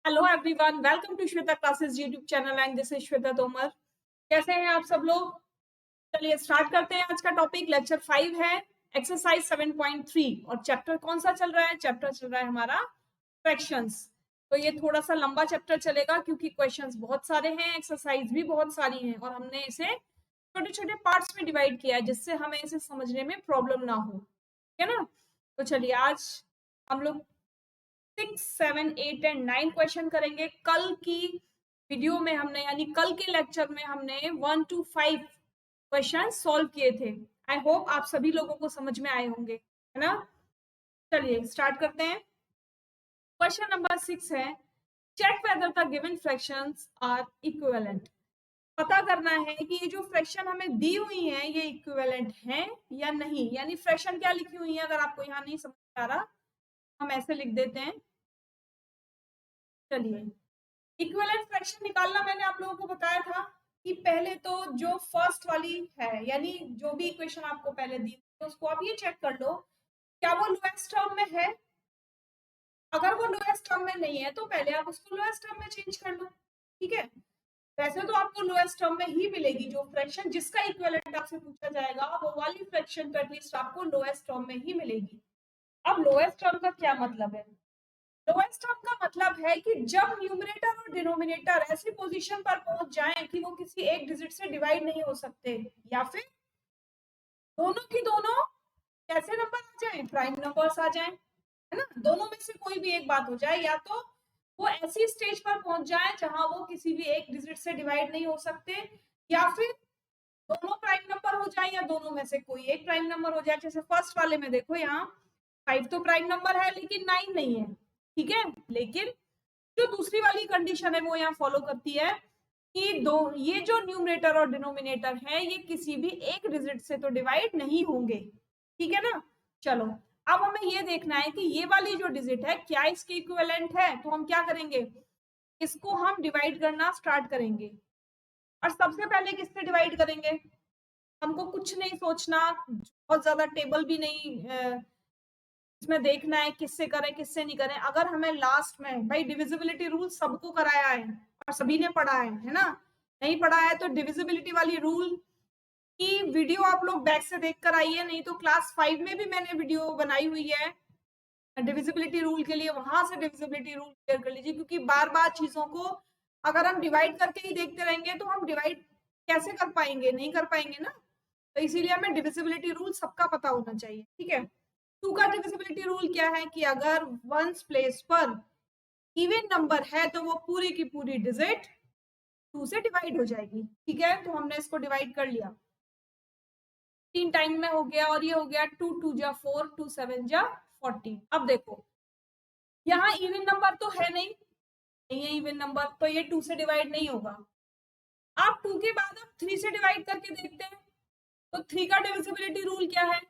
Hello everyone, welcome to Shweta classes YouTube channel and this is Shweta Tomar. कैसे हैं आप सब लोग? चलिए स्टार्ट करते हैं। आज का टॉपिक लेक्चर 5 है, एक्सरसाइज 7.3। और चैप्टर कौन सा चल रहा है? चैप्टर चल रहा है हमारा फ्रैक्शंस। तो ये थोड़ा सा लंबा चैप्टर चलेगा क्योंकि क्वेश्चंस बहुत सारे हैं, एक्सरसाइज भी बहुत सारी हैं और हमने इसे छोटे छोटे पार्ट्स में डिवाइड किया है जिससे हमें इसे समझने में प्रॉब्लम ना हो, है ना। तो चलिए आज हम लोग 6, 7, 8 एंड 9 क्वेश्चन करेंगे। कल की वीडियो में हमने यानी कल के लेक्चर में हमने 1 to 5 क्वेश्चन सॉल्व किए थे। आई होप आप सभी लोगों को समझ में आए होंगे, है ना। चलिए स्टार्ट करते हैं। क्वेश्चन नंबर 6 है, check whether the given fractions are equivalent. पता करना है कि ये जो फ्रैक्शन हमें दी हुई है ये इक्विवेलेंट है या नहीं। यानी फ्रैक्शन क्या लिखी हुई है, अगर आपको यहाँ नहीं समझ आ रहा हम ऐसे लिख देते हैं। चलिए इक्विवेलेंट फ्रैक्शन निकालना मैंने आप लोगों को बताया था कि पहले तो जो फर्स्ट वाली है यानी जो भी इक्वेशन आपको पहले दी तो उसको आप ये चेक कर लो क्या वो लोएस्ट टर्म में है। अगर वो लोएस्ट टर्म में नहीं है तो पहले आप उसको लोएस्ट टर्म में चेंज कर लो, ठीक है। वैसे तो आपको लोएस्ट टर्म में ही मिलेगी जो फ्रैक्शन जिसका इक्विवेलेंट आपसे पूछा जाएगा वो वाली फ्रैक्शन तो एटलीस्ट आपको लोएस्ट टर्म में ही मिलेगी। अब लोएस्ट टर्म का क्या मतलब है? लोएस्ट टर्म का मतलब है कि जब न्यूमरेटर और डिनोमिनेटर ऐसी पोजीशन पर पहुंच जाएं कि वो किसी एक डिजिट से डिवाइड नहीं हो सकते, या फिर दोनों की दोनों कैसे नंबर आ जाएं, प्राइम नंबर्स आ जाएं, है ना। दोनों में से कोई भी एक बात हो जाए, या तो वो ऐसी स्टेज पर पहुंच जाए जहां वो किसी भी एक डिजिट से डिवाइड नहीं हो सकते, या फिर दोनों प्राइम नंबर हो जाए या दोनों में से कोई एक प्राइम नंबर हो जाए। जैसे फर्स्ट वाले में देखो यहाँ 5 तो प्राइम नंबर है लेकिन 9 नहीं है, ठीक है। लेकिन जो दूसरी वाली कंडीशन है वो यहाँ फॉलो करती है कि ये जो न्यूमरेटर और डिनोमिनेटर है ये किसी भी एक डिजिट से तो डिवाइड नहीं होंगे, ठीक है ना। चलो अब हमें ये देखना है कि ये वाली जो डिजिट है क्या इसके इक्विवेलेंट है। तो हम क्या करेंगे, इसको हम डिवाइड करना स्टार्ट करेंगे। और सबसे पहले किससे डिवाइड करेंगे? हमको कुछ नहीं सोचना, बहुत ज्यादा टेबल भी नहीं इसमें देखना है किससे करें किससे नहीं करें। अगर हमें लास्ट में भाई डिविजिबिलिटी रूल सबको कराया है और सभी ने पढ़ा है ना। नहीं पढ़ा है तो डिविजिबिलिटी वाली रूल की वीडियो आप लोग बैक से देख कर आइए, नहीं तो क्लास 5 में भी मैंने वीडियो बनाई हुई है डिविजिबिलिटी रूल के लिए, वहां से डिविजिबिलिटी रूल क्लियर कर लीजिए। क्योंकि बार बार चीजों को अगर हम डिवाइड करके ही देखते रहेंगे तो हम डिवाइड कैसे कर पाएंगे, नहीं कर पाएंगे ना। तो इसीलिए हमें डिविजिबिलिटी रूल सबका पता होना चाहिए, ठीक है। 2 का डिविजिबिलिटी रूल क्या है कि अगर वंस प्लेस पर इवन नंबर है तो वो पूरी की पूरी डिजिट 2 से डिवाइड हो जाएगी, ठीक है। तो हमने इसको डिवाइड कर लिया, 3 टाइम में हो गया और ये हो गया 2 2 जा 4 2 7 जा 14। अब देखो यहाँ इवन नंबर तो है नहीं है इवन नंबर, तो ये 2 से डिवाइड नहीं होगा। आप 2 के बाद अब 3 से डिवाइड करके देखते हैं। तो 3 का डिविजिबिलिटी रूल क्या है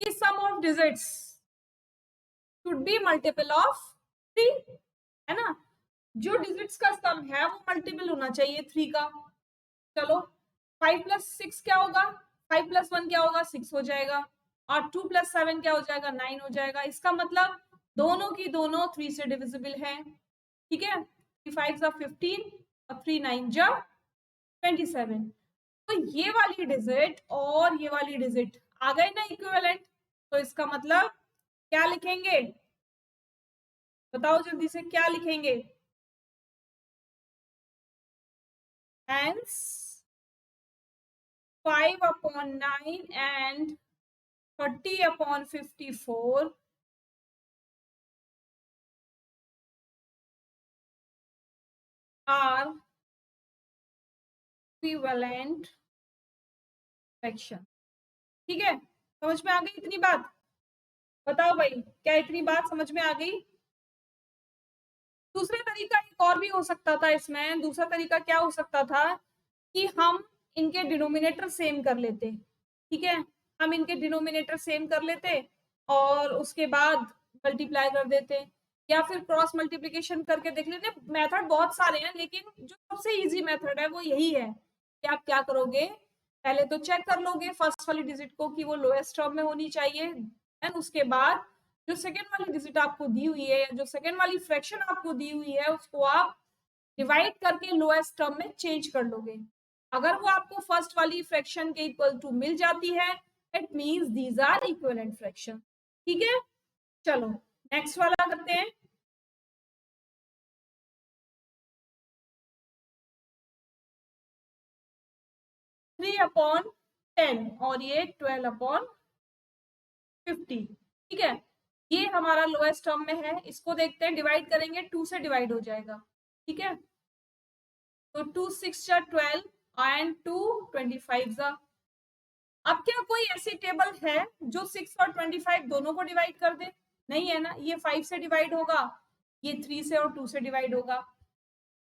कि sum of digits should be multiple of 3, है ना। जो डिजिट्स का सम है वो मल्टीपल होना चाहिए 3 का। चलो 5 + 6 क्या होगा, 5 + 1 क्या होगा, 6 हो जाएगा। और 2 + 7 क्या हो जाएगा, 9 हो जाएगा। इसका मतलब दोनों की दोनों 3 से डिविजिबल है, ठीक है। 3 5 जा 15 और 3 9 जा 27। तो ये वाली डिजिट और ये वाली डिजिट आ गए ना इक्विवेलेंट। तो इसका मतलब क्या लिखेंगे, बताओ जल्दी से क्या लिखेंगे? Hence 5/9 and 30/54 are equivalent fraction, ठीक है। समझ में आ गई इतनी बात? बताओ भाई क्या इतनी बात समझ में आ गई? दूसरा तरीका एक और भी हो सकता था इसमें। दूसरा तरीका क्या हो सकता था कि हम इनके डिनोमिनेटर सेम कर लेते, ठीक है। हम इनके डिनोमिनेटर सेम कर लेते और उसके बाद मल्टीप्लाई कर देते, या फिर क्रॉस मल्टीप्लिकेशन करके देख लेते। मेथड बहुत सारे हैं लेकिन जो सबसे इजी मेथड है वो यही है कि आप क्या करोगे, पहले तो चेक कर लोगे फर्स्ट वाली डिजिट को कि वो लोएस्ट टर्म में होनी चाहिए, एंड उसके बाद जो सेकेंड वाली डिजिट आपको दी हुई है या जो सेकेंड वाली फ्रैक्शन आपको दी हुई है उसको आप डिवाइड करके लोएस्ट टर्म में चेंज कर लोगे। अगर वो आपको फर्स्ट वाली फ्रैक्शन के इक्वल टू मिल जाती है, it means these are equivalent fraction. ठीक है, चलो नेक्स्ट वाला करते हैं। 3/10 और ये 12/50। ठीक है, ये हमारा लोएस्ट टर्म में है। इसको देखते हैं, डिवाइड करेंगे 2 से डिवाइड हो जाएगा। ठीक है, तो 2 6 जा 12 एंड 2 25 जा। अब क्या कोई ऐसी टेबल है जो 6 और 25 दोनों को डिवाइड कर दे? नहीं है ना, ये 5 से डिवाइड होगा, ये 3 से और 2 से डिवाइड होगा,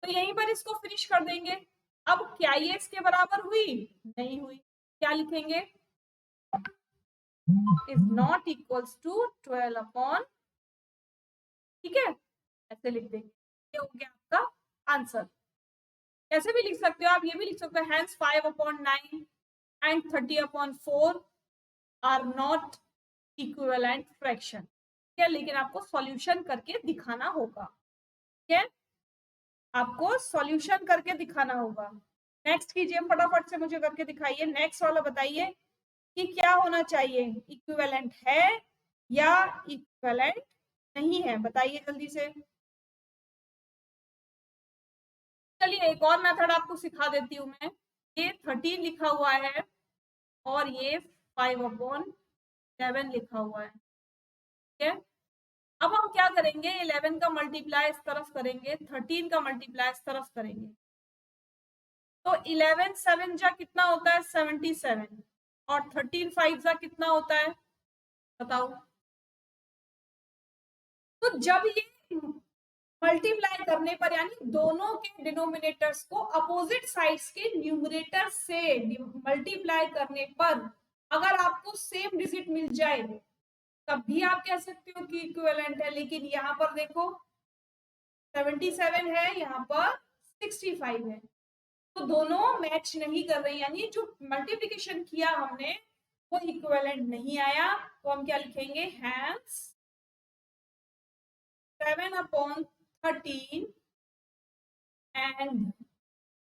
तो यहीं पर इसको फिनिश कर देंगे। अब क्या ये इसके बराबर हुई? नहीं हुई। क्या लिखेंगे? इज नॉट इक्वल्स टू 12/, ठीक है, ऐसे लिख देंगे। ये हो गया आपका आंसर। कैसे भी लिख सकते हो आप, ये भी लिख सकते हो, hence 5/9 and 30/4 are not equivalent fraction. ठीक है, लेकिन आपको सॉल्यूशन करके दिखाना होगा। ठीक है, आपको सॉल्यूशन करके दिखाना होगा। नेक्स्ट कीजिए फटाफट से, मुझे करके दिखाइए। नेक्स्ट वाला बताइए कि क्या होना चाहिए, इक्विवेलेंट है या इक्विवेलेंट नहीं है, बताइए जल्दी से। चलिए एक और मेथड आपको सिखा देती हूँ मैं। ये 13 लिखा हुआ है और ये 5/11 लिखा हुआ है। ठीक है, अब हम क्या करेंगे, 11 का मल्टीप्लाई इस तरफ करेंगे, 13 का मल्टीप्लाई इस तरफ करेंगे, तो 11 7 जा कितना होता है? 77, और 13 5 जा कितना होता है, बताओ। तो जब ये मल्टीप्लाई करने पर, यानी दोनों के डिनोमिनेटर्स को अपोजिट साइड्स के न्यूमरेटर से मल्टीप्लाई करने पर अगर आपको सेम डिजिट मिल जाए तब भी आप कह सकते हो कि इक्विवेलेंट है। लेकिन यहाँ पर देखो 77 है, यहाँ पर 65 है, तो दोनों मैच नहीं कर रहे, यानी जो मल्टीप्लिकेशन किया हमने वो इक्विवेलेंट नहीं आया। तो हम क्या लिखेंगे, hence 7/13 and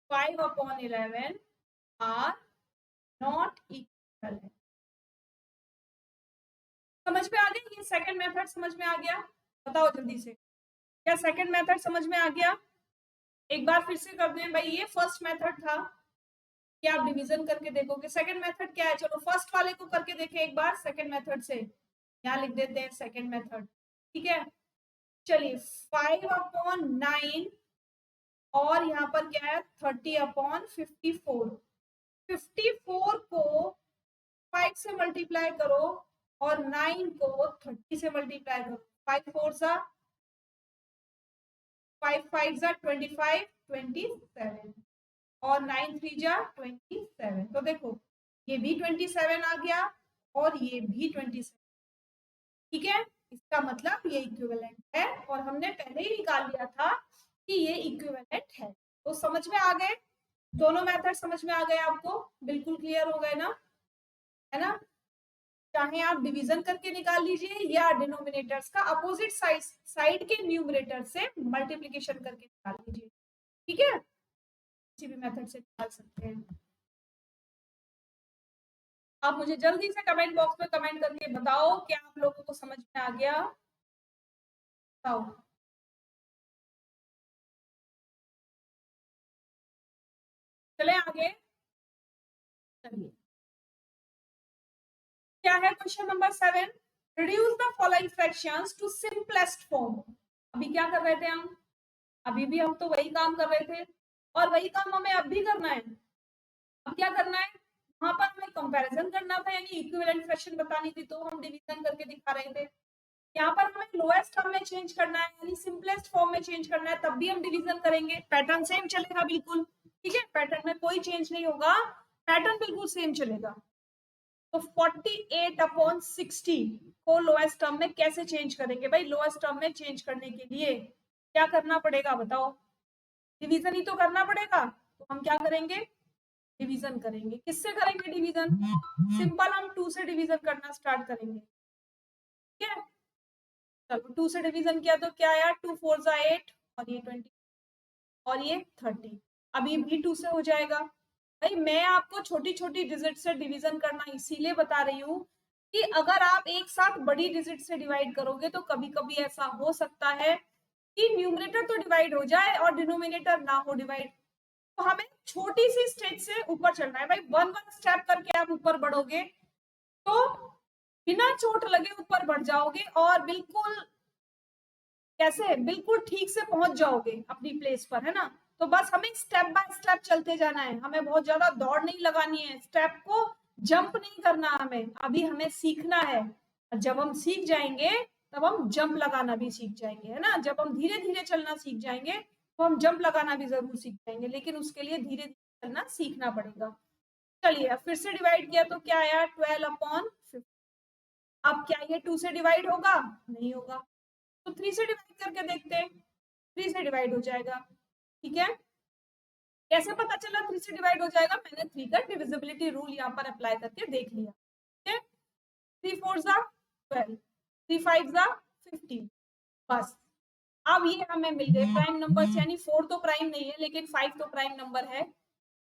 5/11 are not equivalent। समझ में आ गया? ये सेकंड मेथड समझ में आ गया? बताओ जल्दी से, क्या सेकंड मेथड समझ में आ गया? एक बार फिर से कर दें भाई, ये फर्स्ट मेथड था कि आप डिवीजन करके देखोगे। सेकंड मेथड क्या है? चलो फर्स्ट वाले को करके देखें एक बार सेकंड मेथड से। यहाँ लिख देते हैं सेकंड मेथड। ठीक है, चलिए 5/9 और यहाँ पर क्या है 30/54। 54 को 5 से मल्टीप्लाई करो और 9 को 30 से मल्टीप्लाई करो। 5 4 जा 5 5 जा 25 27 और 9 3 जा 27। तो देखो ये भी 27 आ गया और ये भी 27। ठीक है, इसका मतलब ये इक्विवेलेंट है और हमने पहले ही निकाल लिया था कि ये इक्विवेलेंट है। तो समझ में आ गए, दोनों मेथड समझ में आ गए आपको, बिल्कुल क्लियर हो गए ना, है ना। चाहे आप डिवीजन करके निकाल लीजिए या डिनोमिनेटर्स का अपोजिट साइड के न्यूमरेटर से मल्टीप्लिकेशन करके निकाल लीजिए। ठीक है, किसी भी मेथड से निकाल सकते हैं। आप मुझे जल्दी से कमेंट बॉक्स में कमेंट करके बताओ क्या आप लोगों को समझ में आ गया, बताओ। चले आगे, चलिए क्या है question number 7, reduce the following fractions to simplest form. अभी क्या कर रहे थे हम, अभी भी हम तो वही काम कर रहे थे और वही काम हमें अब भी करना है। अब क्या करना है, वहां पर हमें कंपैरिजन करना था, यानी इक्विवेलेंट फ्रैक्शन बतानी थी, तो हम डिवीजन करके दिखा रहे थे। यहाँ पर हमें लोएस्ट टर्म में चेंज करना है, यानी सिंपलेस्ट फॉर्म में चेंज करना है, तब भी हम डिवीजन करेंगे। पैटर्न सेम चलेगा बिल्कुल, ठीक है, पैटर्न में कोई चेंज नहीं होगा, पैटर्न बिल्कुल सेम चलेगा। तो 48/60 को लोएस्ट टर्म में कैसे चेंज करेंगे भाई? लोएस्ट टर्म में चेंज करने के लिए क्या करना पड़ेगा बताओ? डिवीजन ही तो करना पड़ेगा। तो हम क्या करेंगे, डिवीजन करेंगे। किससे करेंगे डिवीजन? सिंपल, हम 2 से डिवीजन करना स्टार्ट करेंगे। ठीक है, चलो 2 से डिवीजन किया तो क्या आया, 2 4 जा 8 और ये 20 और ये 30। अभी भी 2 से हो जाएगा। भाई मैं आपको छोटी छोटी डिजिट से डिवीजन करना इसीलिए बता रही हूँ कि अगर आप एक साथ बड़ी डिजिट से डिवाइड करोगे तो कभी कभी ऐसा हो सकता है कि न्यूमरेटर तो डिवाइड हो जाए और डिनोमिनेटर ना हो डिवाइड। तो हमें छोटी सी स्टेज से ऊपर चलना है भाई। वन वन स्टेप करके आप ऊपर बढ़ोगे तो बिना चोट लगे ऊपर बढ़ जाओगे और बिल्कुल कैसे बिल्कुल ठीक से पहुंच जाओगे अपनी प्लेस पर, है ना। तो बस हमें स्टेप बाय स्टेप चलते जाना है, हमें बहुत ज्यादा दौड़ नहीं लगानी है, स्टेप को जंप नहीं करना, हमें अभी हमें सीखना है। जब हम सीख जाएंगे तब हम जंप लगाना भी सीख जाएंगे, है ना। जब हम धीरे धीरे चलना सीख जाएंगे तो हम जंप लगाना भी जरूर सीख जाएंगे, लेकिन उसके लिए धीरे धीरे चलना सीखना पड़ेगा। चलिए फिर से डिवाइड किया तो क्या आया, 12/50। अब क्या ये 2 से डिवाइड होगा, नहीं होगा, तो 3 से डिवाइड करके देखते हैं। 3 से डिवाइड हो जाएगा, ठीक है। कैसे पता चला 3 से डिवाइड हो जाएगा, मैंने 3 का डिविजिबिलिटी रूल यहाँ पर अप्लाई करके देख लिया, ठीक है। 3 4 जा 12, 3 5 जा 15, बस। अब ये हमें मिल गए प्राइम नंबर, यानी 4 तो प्राइम नहीं है लेकिन 5 तो प्राइम नंबर है।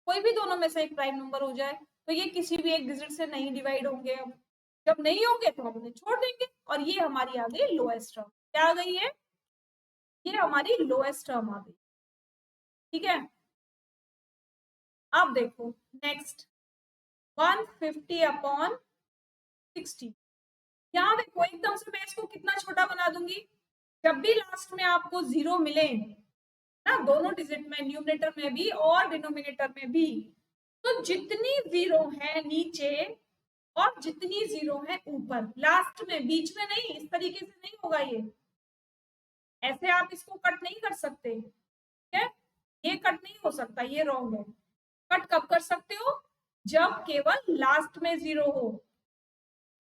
कोई भी दोनों में से एक प्राइम नंबर हो जाए तो ये किसी भी एक डिजिट से नहीं डिवाइड होंगे। अब जब नहीं होंगे तो हम उन्हें छोड़ देंगे और ये हमारी आ गई लोएस्ट टर्म। क्या आ गई है, ये हमारी लोएस्ट टर्म आ गई, ठीक है। अब देखो नेक्स्ट 150/60। यहाँ देखो एकदम से मैं इसको कितना छोटा बना दूंगी। जब भी लास्ट में आपको जीरो मिले ना, दोनों डिजिट में, न्यूमरेटर में भी और डिनोमिनेटर में भी, तो जितनी जीरो है नीचे और जितनी जीरो है ऊपर, लास्ट में, बीच में नहीं, इस तरीके से नहीं होगा ये। ऐसे आप इसको कट नहीं कर सकते, ठीक है। ये कट नहीं हो सकता, ये रॉन्ग है। कट कब कर सकते हो, जब केवल लास्ट में जीरो हो।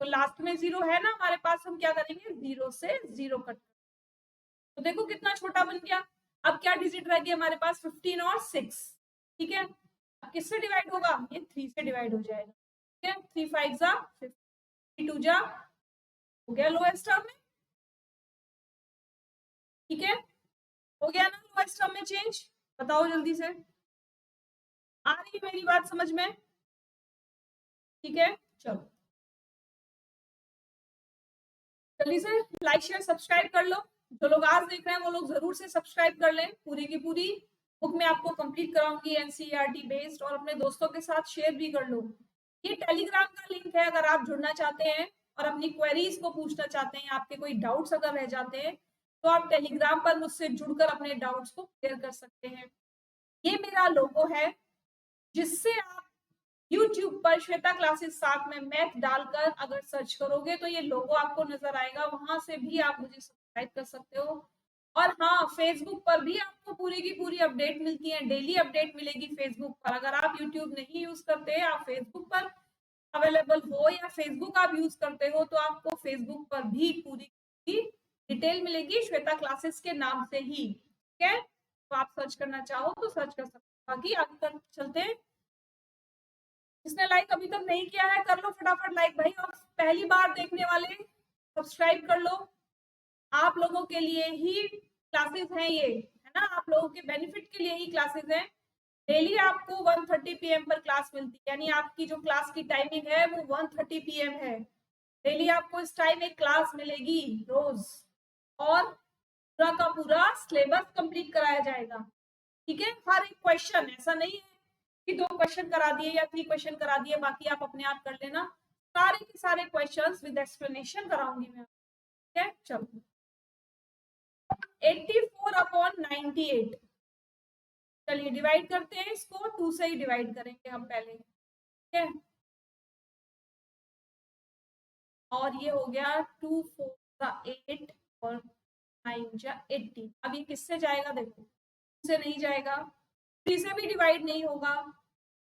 तो लास्ट में जीरो है ना हमारे पास, हम क्या करेंगे, जीरो से जीरो कट। तो देखो कितना छोटा बन गया। अब क्या डिजिट रह गई हमारे पास, 15 और 6, ठीक है। अब किससे डिवाइड होगा, ये 3 से डिवाइड हो जाएगा, ठीक है। 3 5 जा 50, 2 जा, हो गया लोएस्ट टर्म में, ठीक है। हो गया ना लोएस्ट टर्म में चेंज। बताओ जल्दी से, आ रही मेरी बात समझ में, ठीक है। चलो जल्दी से लाइक शेयर सब्सक्राइब कर लो। जो लोग आज देख रहे हैं वो लोग जरूर से सब्सक्राइब कर लें। पूरी की पूरी बुक में आपको कंप्लीट कराऊंगी एनसीईआरटी बेस्ड, और अपने दोस्तों के साथ शेयर भी कर लो। ये टेलीग्राम का लिंक है, अगर आप जुड़ना चाहते हैं और अपनी क्वेरीज को पूछना चाहते हैं, आपके कोई डाउट्स अगर रह जाते हैं तो आप टेलीग्राम पर मुझसे जुड़कर अपने डाउट्स को क्लियर कर सकते हैं। ये मेरा लोगो है जिससे आप YouTube पर श्वेता क्लासेस साथ में मैथ डालकर अगर सर्च करोगे तो ये लोगो आपको नजर आएगा, वहां से भी आप मुझे सब्सक्राइब कर सकते हो। और हाँ, फेसबुक पर भी आपको पूरी की पूरी अपडेट मिलती है, डेली अपडेट मिलेगी फेसबुक पर। अगर आप यूट्यूब नहीं यूज करते, आप फेसबुक पर अवेलेबल हो या फेसबुक आप यूज करते हो, तो आपको फेसबुक पर भी पूरी डिटेल मिलेगी श्वेता क्लासेस के नाम से ही, ठीक है। तो आप सर्च करना चाहो तो सर्च कर सकते हो। बाकी आगे चलते हैं। जिसने लाइक अभी तक नहीं किया है कर लो फटाफट लाइक भाई, और पहली बार देखने वाले सब्सक्राइब कर लो। आप लोगों के लिए ही क्लासेस हैं ये, है ना, आप लोगों के बेनिफिट के लिए ही क्लासेस हैं। डेली आपको 1:30 PM पर क्लास मिलती है, यानी आपकी जो क्लास की टाइमिंग है वो 1:30 PM है। डेली आपको इस टाइम एक क्लास मिलेगी रोज, और पूरा का पूरा सिलेबस कंप्लीट कराया जाएगा, ठीक है। हर एक क्वेश्चन, ऐसा नहीं है कि 2 क्वेश्चन करा दिए या 3 क्वेश्चन करा दिए बाकी आप अपने आप कर लेना। सारे के सारे क्वेश्चंस विद एक्सप्लेनेशन कराऊंगी मैं, ठीक है। चलो 84/98, चलिए डिवाइड करते हैं इसको, 2 से ही डिवाइड करेंगे हम पहले, ठीक है। और ये हो गया 2 4 का 8 और 9 जा 18। अब ये किससे जाएगा, देखो 2 से नहीं जाएगा, 3 से भी डिवाइड नहीं होगा,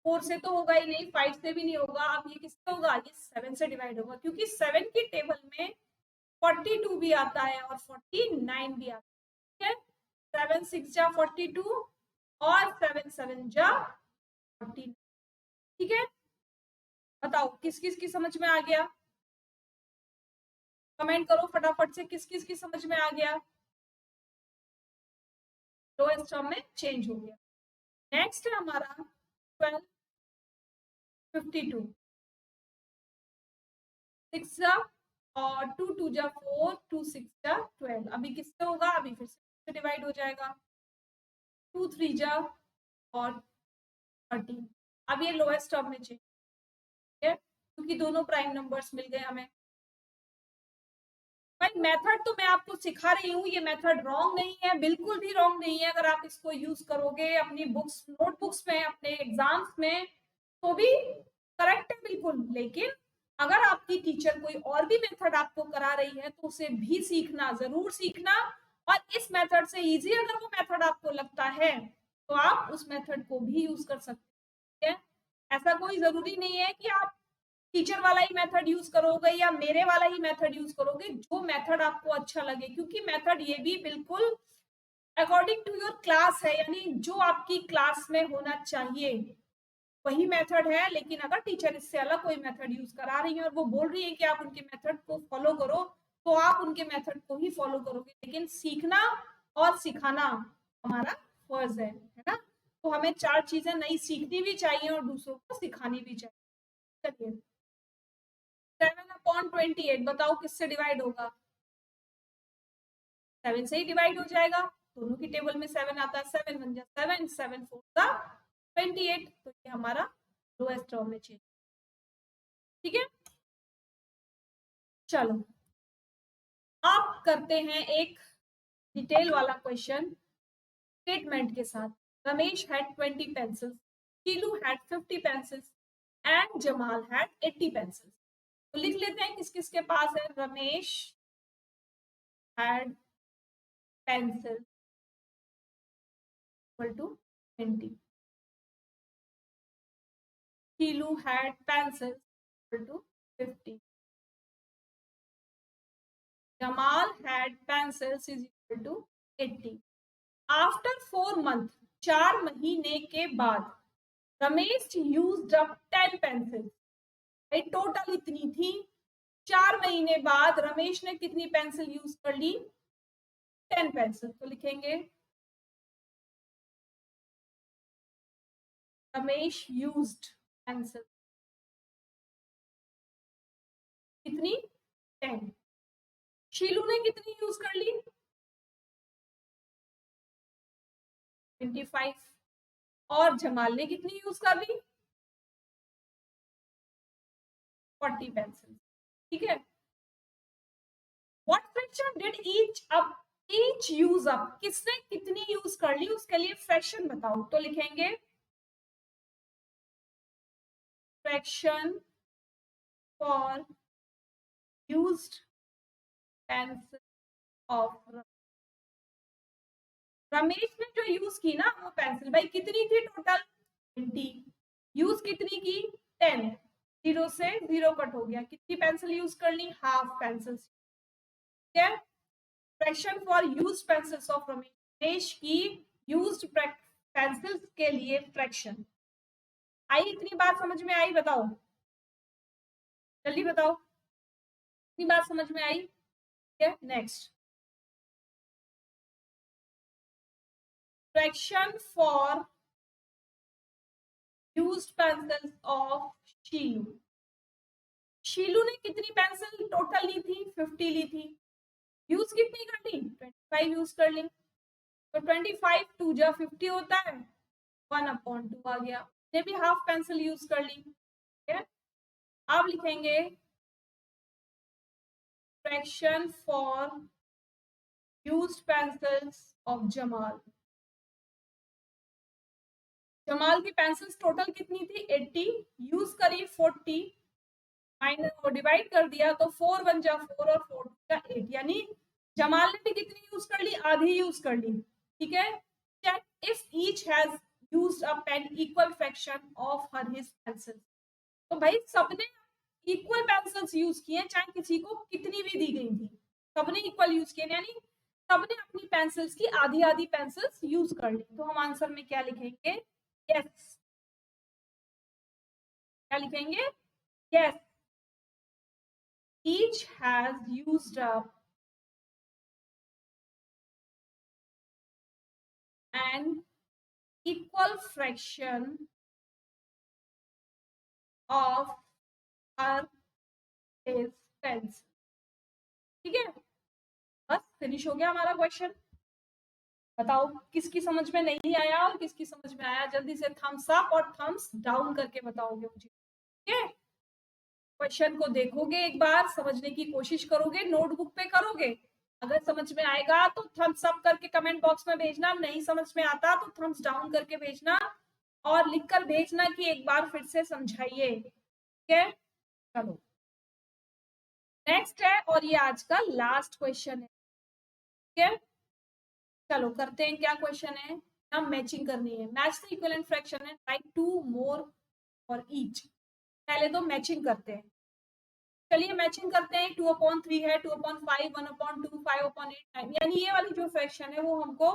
4 से तो होगा ही नहीं, 5 से भी नहीं होगा। अब ये किससे होगा, ये 7 से डिवाइड होगा, क्योंकि 7 की टेबल में 42 भी आता है और 49 भी आता है, ठीक है। 7 6 जा 42 और 7 7 जा 49, ठीक है। बताओ किस किस की समझ में आ गया। कमेंट करो फटाफट से किस किस की समझ में आ गया। लोएस्ट टर्म में चेंज हो गया। नेक्स्ट है हमारा 1252 6 और 2 2 जा 4 2 6 जा 12। अभी किससे होगा, अभी फिर से डिवाइड हो जाएगा 2 3 जा और 13। अब ये लोएस्ट टर्म में चेंज है क्योंकि दोनों प्राइम नंबर्स मिल गए हमें। भाई मेथड तो मैं आपको सिखा रही हूँ, ये मेथड रॉन्ग नहीं है, बिल्कुल भी रॉन्ग नहीं है। अगर आप इसको यूज करोगे अपनी बुक्स नोटबुक्स में अपने एग्जाम्स में तो भी करेक्ट है बिल्कुल। लेकिन अगर आपकी टीचर कोई और भी मेथड आपको करा रही है तो उसे भी सीखना, जरूर सीखना। और इस मेथड से इजी अगर वो मेथड आपको लगता है तो आप उस मेथड को भी यूज कर सकते हैं। ऐसा कोई जरूरी नहीं है कि आप टीचर वाला ही मेथड यूज करोगे या मेरे वाला ही मेथड यूज करोगे, जो मेथड आपको अच्छा लगे। क्योंकि मेथड ये भी बिल्कुल अकॉर्डिंग टू योर क्लास है, यानी जो आपकी क्लास में होना चाहिए वही मेथड है। लेकिन अगर टीचर इससे अलग कोई मेथड यूज करा रही है और वो बोल रही है कि आप उनके मेथड को फॉलो करो तो आप उनके मेथड को ही फॉलो करोगे। लेकिन सीखना और सिखाना हमारा फर्ज है ना। तो हमें 4 चीजें नई सीखनी भी चाहिए और दूसरों को सिखानी भी चाहिए। चलिए 7/28 बताओ किससे डिवाइड होगा। 7 से ही डिवाइड हो जाएगा, दोनों की टेबल में 7 आता है। 7 1 7 7 4 28। तो ये हमारा लोएस्ट टर्म में चेंज। ठीक है, चलो आप करते हैं एक डिटेल वाला क्वेश्चन स्टेटमेंट के साथ। Ramesh had 20 pencils, Shilu had 50 pencils and Jamal had 80 pencils. तो लिख लेते हैं किस किस के पास है। Ramesh had pencil equal to 20, Shilu had pencils equal to 50. Jamal had pencils is equal to 80. After 4 months, 4 महीने के बाद Ramesh used up 10 pencils. Total इतनी थी। 4 महीने बाद रमेश ने कितनी पेंसिल यूज कर ली, 10 पेंसिल। तो लिखेंगे रमेश यूज्ड पेंसिल कितनी, 10। शीलू ने कितनी यूज कर ली, 25। और जमाल ने कितनी यूज कर ली, 40 पेंसिल। ठीक है, what fraction did each use up, किसने कितनी यूज कर ली उसके लिए फ्रैक्शन बताओ। तो लिखेंगे fraction for used pencil of Ramesh ने जो यूज की ना वो पेंसिल, भाई कितनी थी टोटल 20, यूज कितनी की 10, 0 से 0 कट हो गया, कितनी पेंसिल यूज कर ली, हाफ पेंसिल। ठीक है, fraction for use pencils of Ramesh की यूज्ड पेंसिल्स के लिए फ्रैक्शन। आई इतनी बात समझ में आई, बताओ जल्दी बताओ, इतनी बात समझ में आई। Next, fraction for used pencils of Shilu. Shilu ने कितनी पेंसिल टोटल ली थी, 50 ली थी। यूज कितनी कर ली, 25 यूज कर ली। तो 25 2 जा 50 होता है, 1/2 आ गया। ये भी हाफ पेंसिल यूज कर ली। ठीक है, अब लिखेंगे fraction for used pencils of Jamal. Jamal की पेंसिल्स टोटल कितनी थी, 80, यूज करी 40, माइनस को डिवाइड कर दिया तो 4 1 जा 4 और 4 का 8, यानी जमाल ने भी कितनी यूज कर ली, आधी यूज कर ली। ठीक है, check if each has used a pen equal fraction of her his pencil. तो भाई सबने इक्वल पेंसिल्स यूज किए, चाहे किसी को कितनी भी दी गई थी, सबने इक्वल यूज किए, यानी सबने अपनी पेंसिल्स की आधी आधी पेंसिल्स यूज कर ली। तो हम आंसर में क्या लिखेंगे, यस। क्या लिखेंगे, yes. each has used up an equal fraction of her his pens. ठीक है, बस फिनिश हो गया हमारा क्वेश्चन। बताओ किसकी समझ में नहीं आया और किसकी समझ में आया, जल्दी से थम्स अप और थम्स डाउन करके बताओगे मुझे। ठीक है, क्वेश्चन को देखोगे, एक बार समझने की कोशिश करोगे, नोटबुक पे करोगे, अगर समझ में आएगा तो थम्स अप करके कमेंट बॉक्स में भेजना, नहीं समझ में आता तो थम्स डाउन करके भेजना और लिखकर भेजना कि एक बार फिर से समझाइए। ठीक है, चलो नेक्स्ट है और ये आज का लास्ट क्वेश्चन है। ठीक है, चलो करते हैं, क्या क्वेश्चन है, हम मैचिंग करनी है, मैच द इक्विवेलेंट फ्रैक्शन है, राइट 2 मोर फॉर ईच। पहले तो मैचिंग करते हैं, चलिए मैचिंग करते हैं। 2/3 है, 2/5, 1/2, 5/8, 9, यानी ये वाली जो फ्रैक्शन है वो हमको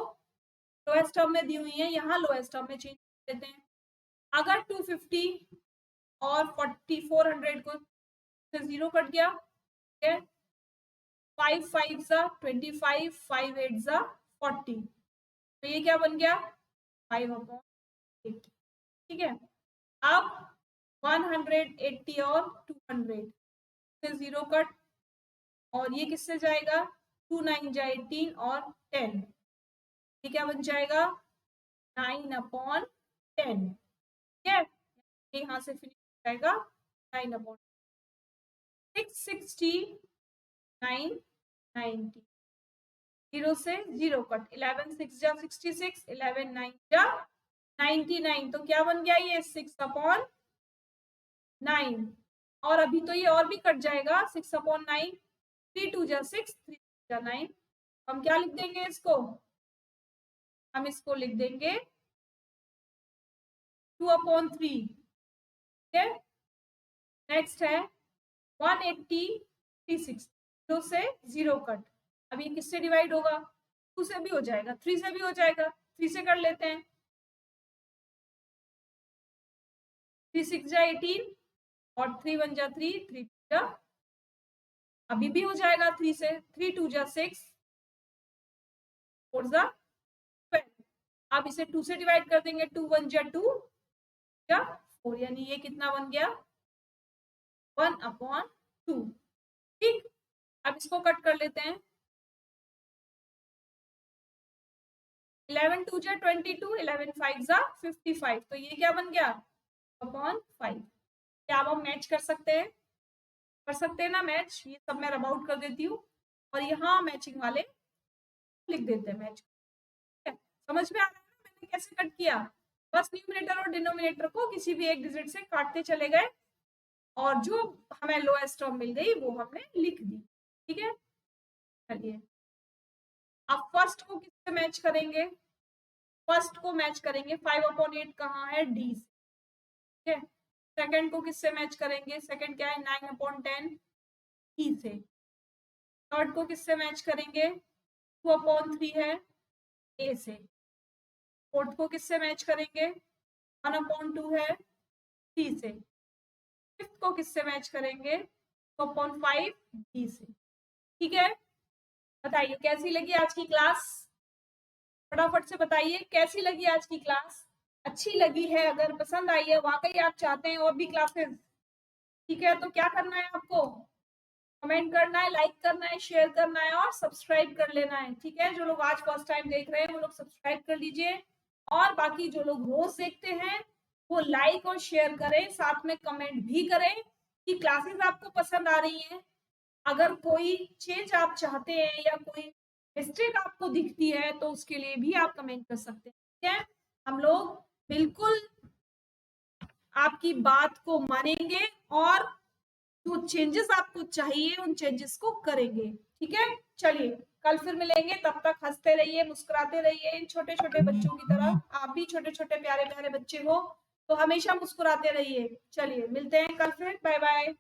लोएस्ट टर्म में दी हुई है, यहाँ लोएस्ट टर्म में चेंज कर देते हैं। अगर 250 और 400 को से 0 कट गया, ठीक है, 5 5 सा 25, 5 8 सा 40, तो ये क्या बन गया 5/8। ठीक है, अब 180 और 200 से 0 कट, और ये किससे जाएगा, 2 9 जा 18 और 10, ये क्या बन जाएगा 9/10। ठीक है, यहाँ से फिनिश हो जाएगा 9/660 990, 0 से 0 कट, 11 6 जा 66, 11 9 जा 99, तो क्या बन गया ये 6/9, और अभी तो ये और भी कट जाएगा 6/9, 3 2 जा 6, 3 जा 9, हम क्या लिख देंगे इसको, हम इसको लिख देंगे 2/3। ठीक है, नेक्स्ट है 180 360, 0 से 0 कट, अब ये किससे डिवाइड होगा, 2 से भी हो जाएगा, 3 से भी हो जाएगा, 3 से कर लेते हैं, 3 6 जा 18 और 3 1 जा 3, 3 2 जा, अभी भी हो जाएगा 3 से, 3 2 जा 6, 4 जा 12, अब इसे 2 से डिवाइड कर देंगे, 2 1 जा 2 जा 4, यानी ये कितना बन गया 1/2। ठीक, अब इसको कट कर लेते हैं, 11 2 जा 22, 11 5 जा 55, तो ये क्या बन गया 5। क्या अब हम मैच कर सकते हैं, कर सकते हैं ना मैच, ये सब मैं रब आउट कर देती हूँ और यहाँ मैचिंग वाले लिख देते हैं मैच। समझ में आ रहा है ना मैंने कैसे कट किया, बस न्यूमरेटर और डिनोमिनेटर को किसी भी एक डिजिट से काटते चले गए और जो हमें लोएस्ट टर्म मिल गई वो हमने लिख दी। ठीक है, चलिए अब फर्स्ट को किससे मैच करेंगे, फर्स्ट को मैच करेंगे 5/8 कहाँ है, डी से। ठीक है, सेकंड को किससे मैच करेंगे, सेकंड क्या है 9/10, ई से। थर्ड को किससे मैच करेंगे, 2/3 है, ए से। फोर्थ को किससे मैच करेंगे, 1/2 है, सी से। फिफ्थ को किससे मैच करेंगे, 2/5, डी से। ठीक है, बताइए कैसी लगी आज की क्लास, फटाफट से बताइए कैसी लगी आज की क्लास, अच्छी लगी है, अगर पसंद आई है, वाकई आप चाहते हैं और भी क्लासेस, ठीक है, तो क्या करना है आपको, कमेंट करना है, लाइक करना है, शेयर करना है और सब्सक्राइब कर लेना है। ठीक है, जो लोग आज फर्स्ट टाइम देख रहे हैं वो लोग सब्सक्राइब कर लीजिए, और बाकी जो लोग रोज देखते हैं वो लाइक और शेयर करें, साथ में कमेंट भी करें कि क्लासेस आपको पसंद आ रही हैं। अगर कोई चेंज आप चाहते हैं या कोई मिस्टेक आपको दिखती है तो उसके लिए भी आप कमेंट कर सकते हैं। ठीक है, हम लोग बिल्कुल आपकी बात को मानेंगे और जो चेंजेस आपको चाहिए उन चेंजेस को करेंगे। ठीक है, चलिए कल फिर मिलेंगे, तब तक हंसते रहिए, मुस्कुराते रहिए, इन छोटे छोटे बच्चों की तरह आप भी छोटे छोटे प्यारे प्यारे बच्चे हो तो हमेशा मुस्कुराते रहिए। चलिए मिलते हैं कल फिर, बाय बाय।